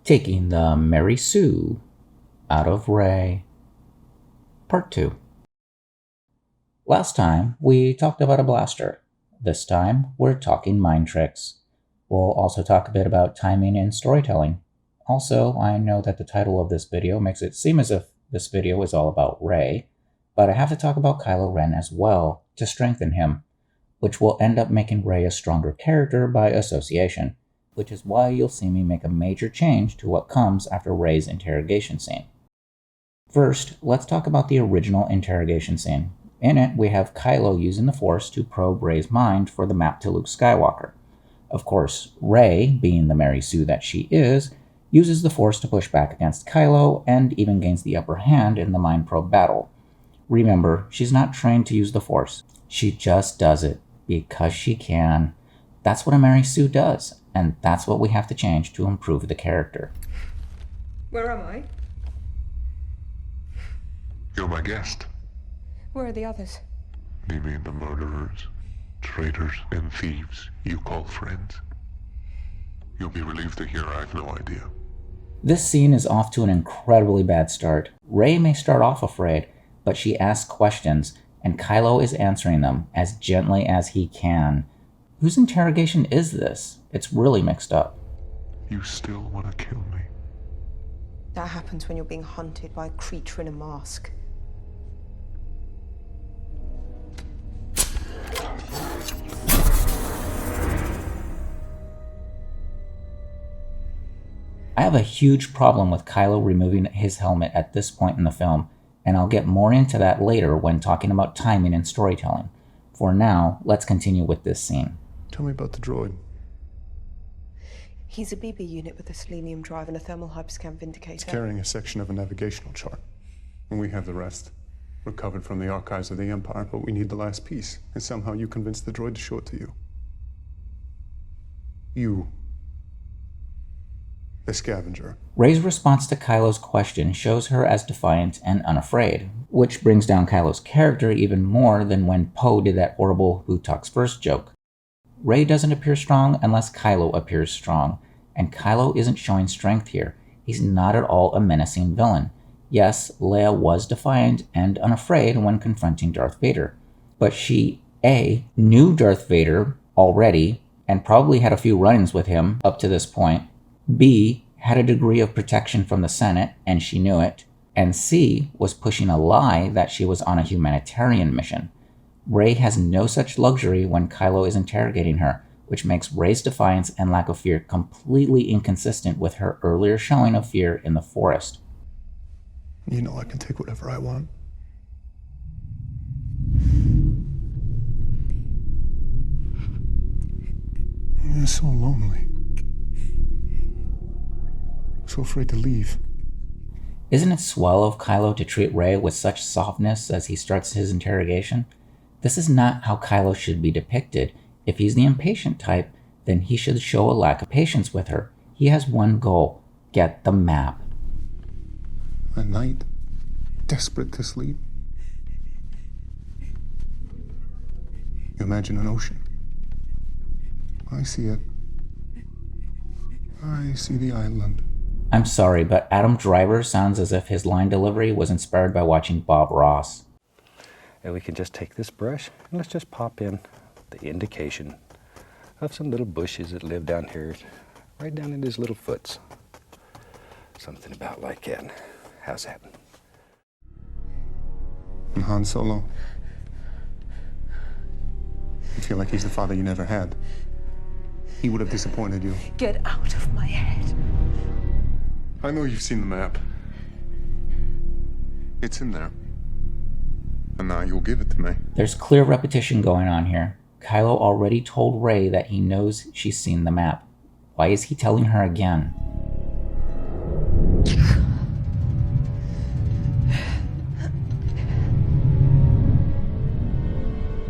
Taking the Mary Sue out of Rey. Part 2. Last time, we talked about a blaster. This time, we're talking mind tricks. We'll also talk a bit about timing and storytelling. Also, I know that the title of this video makes it seem as if this video is all about Rey, but I have to talk about Kylo Ren as well to strengthen him, which will end up making Rey a stronger character by association, which is why you'll see me make a major change to what comes after Rey's interrogation scene. First, let's talk about the original interrogation scene. In it, we have Kylo using the Force to probe Rey's mind for the map to Luke Skywalker. Of course, Rey, being the Mary Sue that she is, uses the Force to push back against Kylo and even gains the upper hand in the mind probe battle. Remember, she's not trained to use the Force. She just does it because she can. That's what a Mary Sue does, and that's what we have to change to improve the character. Where am I? You're my guest. Where are the others? You mean the murderers, traitors, and thieves you call friends? You'll be relieved to hear I have no idea. This scene is off to an incredibly bad start. Rey may start off afraid, but she asks questions, and Kylo is answering them as gently as he can. Whose interrogation is this? It's really mixed up. You still want to kill me? That happens when you're being hunted by a creature in a mask. I have a huge problem with Kylo removing his helmet at this point in the film, and I'll get more into that later when talking about timing and storytelling. For now, let's continue with this scene. Tell me about the droid. He's a BB unit with a selenium drive and a thermal hyperscan vindicator. It's carrying a section of a navigational chart, and we have the rest. Recovered from the archives of the Empire, but we need the last piece, and somehow you convinced the droid to show it to you. You. The scavenger. Rey's response to Kylo's question shows her as defiant and unafraid, which brings down Kylo's character even more than when Poe did that horrible "who talks first" joke. Rey doesn't appear strong unless Kylo appears strong, and Kylo isn't showing strength here. He's not at all a menacing villain. Yes, Leia was defiant and unafraid when confronting Darth Vader, but she, A, knew Darth Vader already and probably had a few run-ins with him up to this point, B, had a degree of protection from the Senate and she knew it, and C, was pushing a lie that she was on a humanitarian mission. Rey has no such luxury when Kylo is interrogating her, which makes Rey's defiance and lack of fear completely inconsistent with her earlier showing of fear in the forest. You know I can take whatever I want. I'm so lonely. So afraid to leave. Isn't it swell of Kylo to treat Rey with such softness as he starts his interrogation? This is not how Kylo should be depicted. If he's the impatient type, then he should show a lack of patience with her. He has one goal: get the map. At night, desperate to sleep. You imagine an ocean. I see it. I see the island. I'm sorry, but Adam Driver sounds as if his line delivery was inspired by watching Bob Ross. And we can just take this brush and let's just pop in the indication of some little bushes that live down here, right down in his little foots. Something about like that. How's that? And Han Solo. You feel like he's the father you never had. He would have disappointed you. Get out of my head. I know you've seen the map. It's in there. And now you'll give it to me. There's clear repetition going on here. Kylo already told Rey that he knows she's seen the map. Why is he telling her again?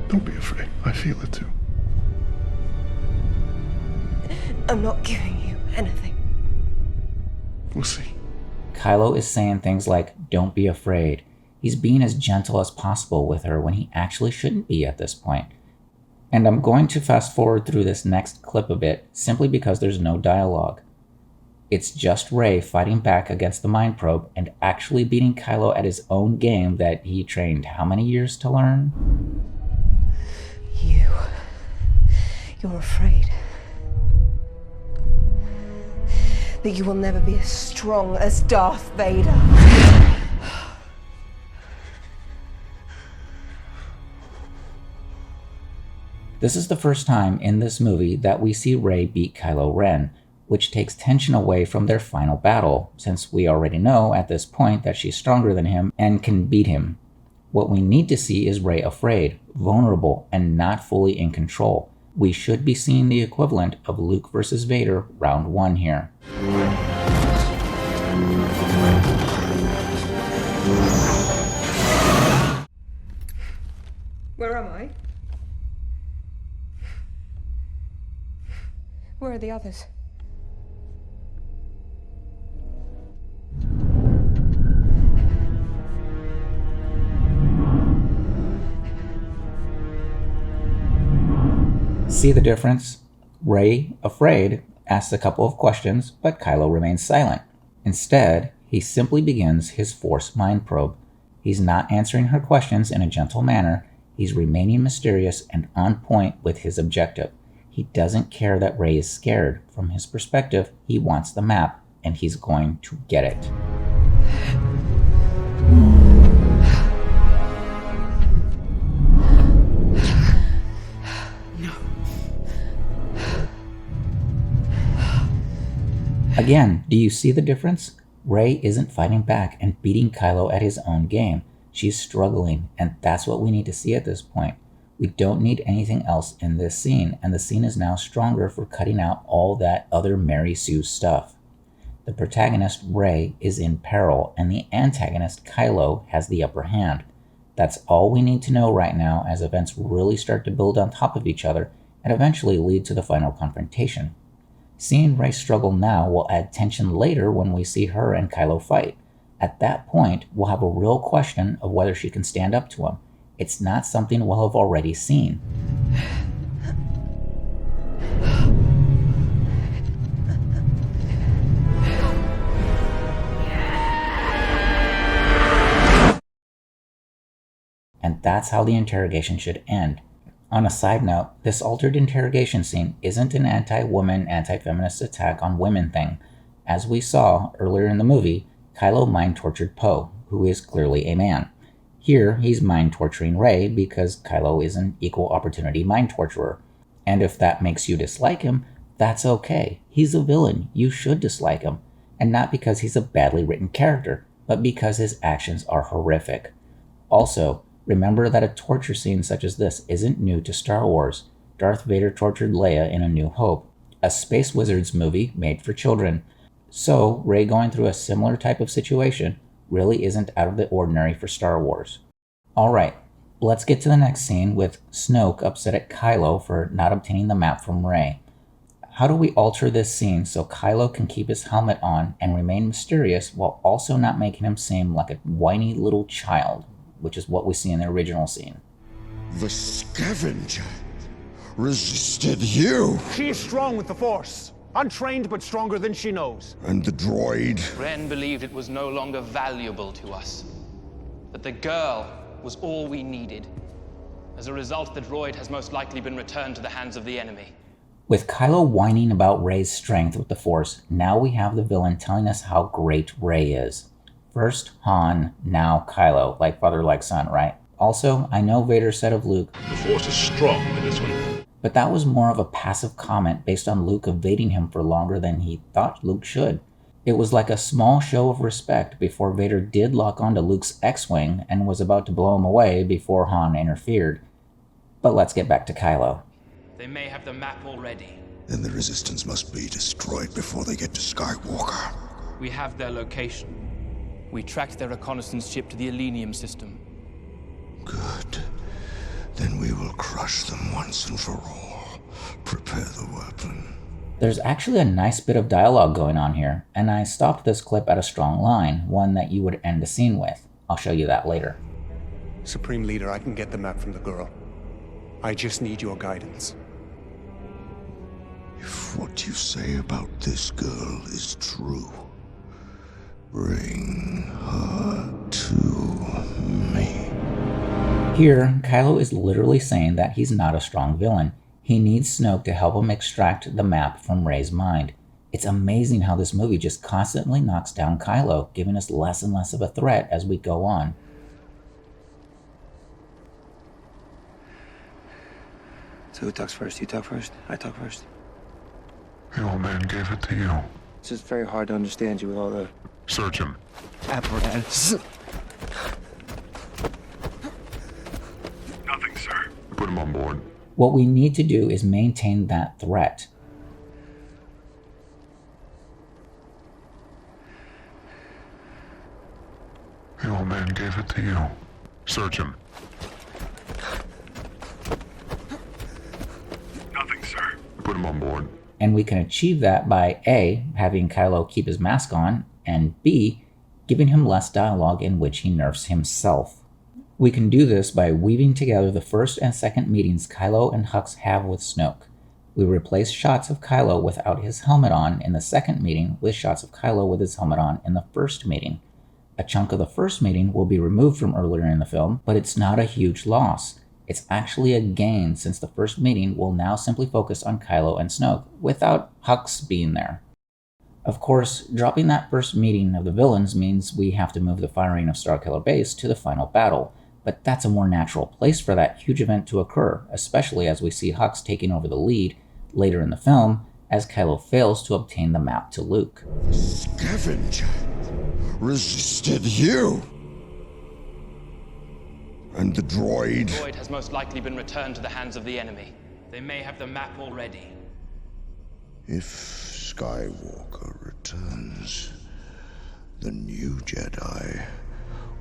Don't be afraid. I feel it too. I'm not giving you anything. We'll see. Kylo is saying things like, "Don't be afraid." He's being as gentle as possible with her when he actually shouldn't be at this point. And I'm going to fast forward through this next clip a bit, simply because there's no dialogue. It's just Rey fighting back against the mind probe and actually beating Kylo at his own game that he trained how many years to learn? You're afraid that you will never be as strong as Darth Vader. This is the first time in this movie that we see Rey beat Kylo Ren, which takes tension away from their final battle, since we already know at this point that she's stronger than him and can beat him. What we need to see is Rey afraid, vulnerable, and not fully in control. We should be seeing the equivalent of Luke versus Vader round 1 here. Where am I? Where are the others? See the difference? Rey, afraid, asks a couple of questions, but Kylo remains silent. Instead, he simply begins his Force mind probe. He's not answering her questions in a gentle manner. He's remaining mysterious and on point with his objective. He doesn't care that Rey is scared. From his perspective, he wants the map, and he's going to get it. Again, do you see the difference? Rey isn't fighting back and beating Kylo at his own game. She's struggling, and that's what we need to see at this point. We don't need anything else in this scene, and the scene is now stronger for cutting out all that other Mary Sue stuff. The protagonist, Rey, is in peril, and the antagonist, Kylo, has the upper hand. That's all we need to know right now as events really start to build on top of each other and eventually lead to the final confrontation. Seeing Rey struggle now will add tension later when we see her and Kylo fight. At that point, we'll have a real question of whether she can stand up to him. It's not something we'll have already seen. And that's how the interrogation should end. On a side note, this altered interrogation scene isn't an anti-woman, anti-feminist attack on women thing. As we saw earlier in the movie, Kylo mind-tortured Poe, who is clearly a man. Here, he's mind-torturing Rey because Kylo is an equal opportunity mind-torturer. And if that makes you dislike him, that's okay. He's a villain. You should dislike him. And not because he's a badly written character, but because his actions are horrific. Also, remember that a torture scene such as this isn't new to Star Wars. Darth Vader tortured Leia in A New Hope, a Space Wizards movie made for children. So, Rey going through a similar type of situation really isn't out of the ordinary for Star Wars. Alright, let's get to the next scene with Snoke upset at Kylo for not obtaining the map from Rey. How do we alter this scene so Kylo can keep his helmet on and remain mysterious while also not making him seem like a whiny little child, which is what we see in the original scene? The scavenger resisted you. She is strong with the Force. Untrained, but stronger than she knows. And the droid. Ren believed it was no longer valuable to us. That the girl was all we needed. As a result, the droid has most likely been returned to the hands of the enemy. With Kylo whining about Rey's strength with the Force, now we have the villain telling us how great Rey is. First Han, now Kylo, like father like son, right? Also, I know Vader said of Luke, "The Force is strong with this one." But that was more of a passive comment based on Luke evading him for longer than he thought Luke should. It was like a small show of respect before Vader did lock onto Luke's X-Wing and was about to blow him away before Han interfered. But let's get back to Kylo. They may have the map already. Then the Resistance must be destroyed before they get to Skywalker. We have their location. We tracked their reconnaissance ship to the Elenium system. Good. Then we will crush them once and for all. Prepare the weapon. There's actually a nice bit of dialogue going on here, and I stopped this clip at a strong line, one that you would end a scene with. I'll show you that later. Supreme Leader, I can get the map from the girl. I just need your guidance. If what you say about this girl is true, bring her to me. Here, Kylo is literally saying that he's not a strong villain. He needs Snoke to help him extract the map from Rey's mind. It's amazing how this movie just constantly knocks down Kylo, giving us less and less of a threat as we go on. So who talks first? You talk first? I talk first? The old man gave it to you. It's just very hard to understand you with all the Search him. apparatus. Nothing, sir. Put him on board. What we need to do is maintain that threat. The old man gave it to you. Search him. Nothing, sir. Put him on board. And we can achieve that by A, having Kylo keep his mask on, and B, giving him less dialogue in which he nerfs himself. We can do this by weaving together the first and second meetings Kylo and Hux have with Snoke. We replace shots of Kylo without his helmet on in the second meeting with shots of Kylo with his helmet on in the first meeting. A chunk of the first meeting will be removed from earlier in the film, but it's not a huge loss. It's actually a gain since the first meeting will now simply focus on Kylo and Snoke, without Hux being there. Of course, dropping that first meeting of the villains means we have to move the firing of Starkiller Base to the final battle, but that's a more natural place for that huge event to occur, especially as we see Hux taking over the lead later in the film as Kylo fails to obtain the map to Luke. Scavenger resisted you. And the droid? The droid has most likely been returned to the hands of the enemy. They may have the map already. If Skywalker returns, the new Jedi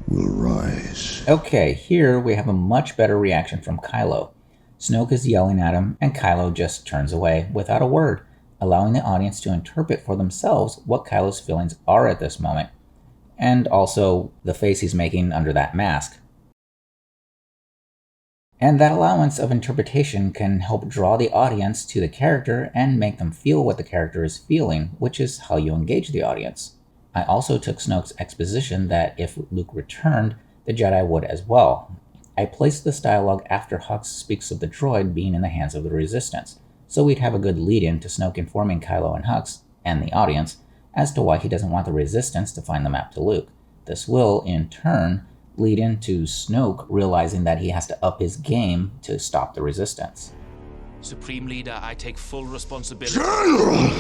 will rise. Okay, here we have a much better reaction from Kylo. Snoke is yelling at him, and Kylo just turns away without a word, allowing the audience to interpret for themselves what Kylo's feelings are at this moment, and also the face he's making under that mask. And that allowance of interpretation can help draw the audience to the character and make them feel what the character is feeling, which is how you engage the audience. I also took Snoke's exposition that if Luke returned, the Jedi would as well. I placed this dialogue after Hux speaks of the droid being in the hands of the Resistance, so we'd have a good lead-in to Snoke informing Kylo and Hux, and the audience, as to why he doesn't want the Resistance to find the map to Luke. This will, in turn, lead into Snoke realizing that he has to up his game to stop the Resistance. Supreme Leader, I take full responsibility. General!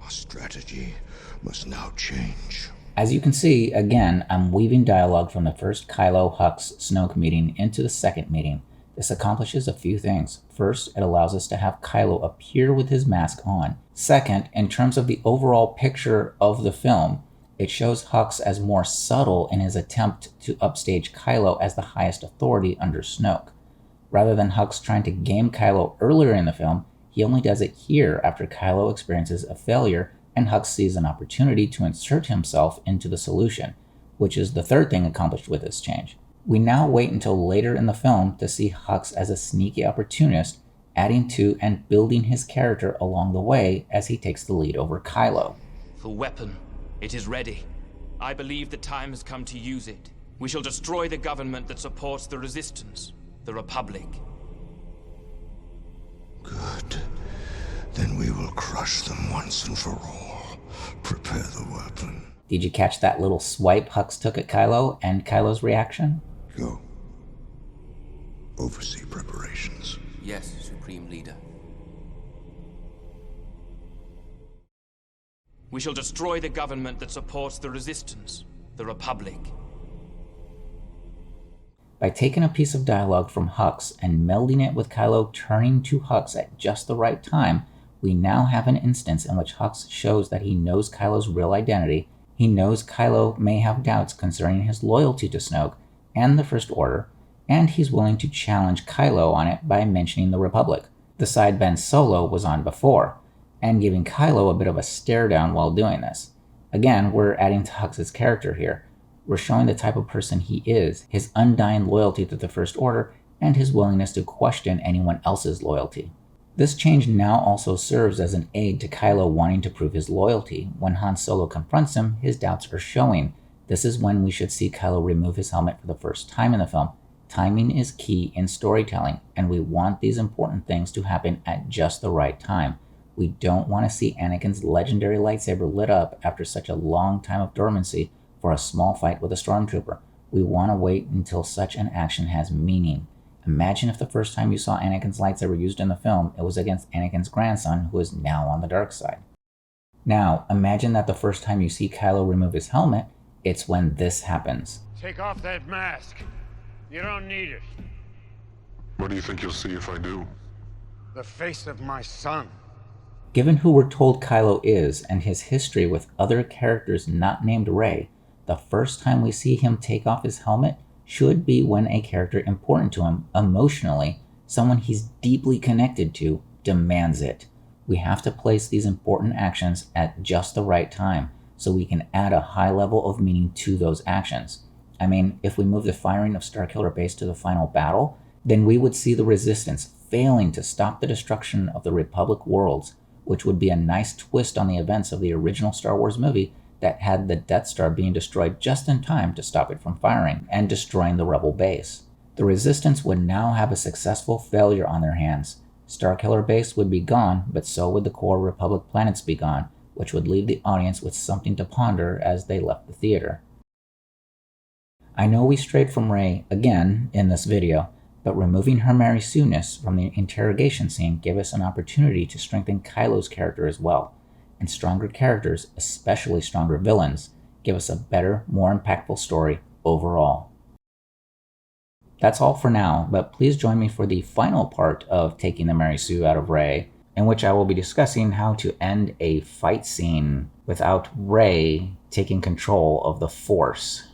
Our strategy must now change. As you can see, again, I'm weaving dialogue from the first Kylo-Hux-Snoke meeting into the second meeting. This accomplishes a few things. First, it allows us to have Kylo appear with his mask on. Second, in terms of the overall picture of the film, it shows Hux as more subtle in his attempt to upstage Kylo as the highest authority under Snoke. Rather than Hux trying to game Kylo earlier in the film, he only does it here after Kylo experiences a failure and Hux sees an opportunity to insert himself into the solution, which is the third thing accomplished with this change. We now wait until later in the film to see Hux as a sneaky opportunist, adding to and building his character along the way as he takes the lead over Kylo. The weapon. It is ready. I believe the time has come to use it. We shall destroy the government that supports the Resistance, the Republic. Good. Then we will crush them once and for all. Prepare the weapon. Did you catch that little swipe Hux took at Kylo and Kylo's reaction? Go. Oversee preparations. Yes, Supreme Leader. We shall destroy the government that supports the Resistance, the Republic. By taking a piece of dialogue from Hux and melding it with Kylo turning to Hux at just the right time, we now have an instance in which Hux shows that he knows Kylo's real identity, he knows Kylo may have doubts concerning his loyalty to Snoke and the First Order, and he's willing to challenge Kylo on it by mentioning the Republic, the side Ben Solo was on before, and giving Kylo a bit of a stare down while doing this. Again, we're adding to Hux's character here. We're showing the type of person he is, his undying loyalty to the First Order, and his willingness to question anyone else's loyalty. This change now also serves as an aid to Kylo wanting to prove his loyalty. When Han Solo confronts him, his doubts are showing. This is when we should see Kylo remove his helmet for the first time in the film. Timing is key in storytelling, and we want these important things to happen at just the right time. We don't want to see Anakin's legendary lightsaber lit up after such a long time of dormancy for a small fight with a stormtrooper. We want to wait until such an action has meaning. Imagine if the first time you saw Anakin's lightsaber used in the film, it was against Anakin's grandson, who is now on the dark side. Now, imagine that the first time you see Kylo remove his helmet, it's when this happens. Take off that mask. You don't need it. What do you think you'll see if I do? The face of my son. Given who we're told Kylo is and his history with other characters not named Rey, the first time we see him take off his helmet should be when a character important to him emotionally, someone he's deeply connected to, demands it. We have to place these important actions at just the right time so we can add a high level of meaning to those actions. I mean, if we move the firing of Starkiller Base to the final battle, then we would see the Resistance failing to stop the destruction of the Republic worlds, which would be a nice twist on the events of the original Star Wars movie that had the Death Star being destroyed just in time to stop it from firing and destroying the Rebel base. The Resistance would now have a successful failure on their hands. Starkiller Base would be gone, but so would the core Republic planets be gone, which would leave the audience with something to ponder as they left the theater. I know we strayed from Rey again in this video, but removing her Mary Sue-ness from the interrogation scene gave us an opportunity to strengthen Kylo's character as well. And stronger characters, especially stronger villains, give us a better, more impactful story overall. That's all for now, but please join me for the final part of taking the Mary Sue out of Rey, in which I will be discussing how to end a fight scene without Rey taking control of the Force.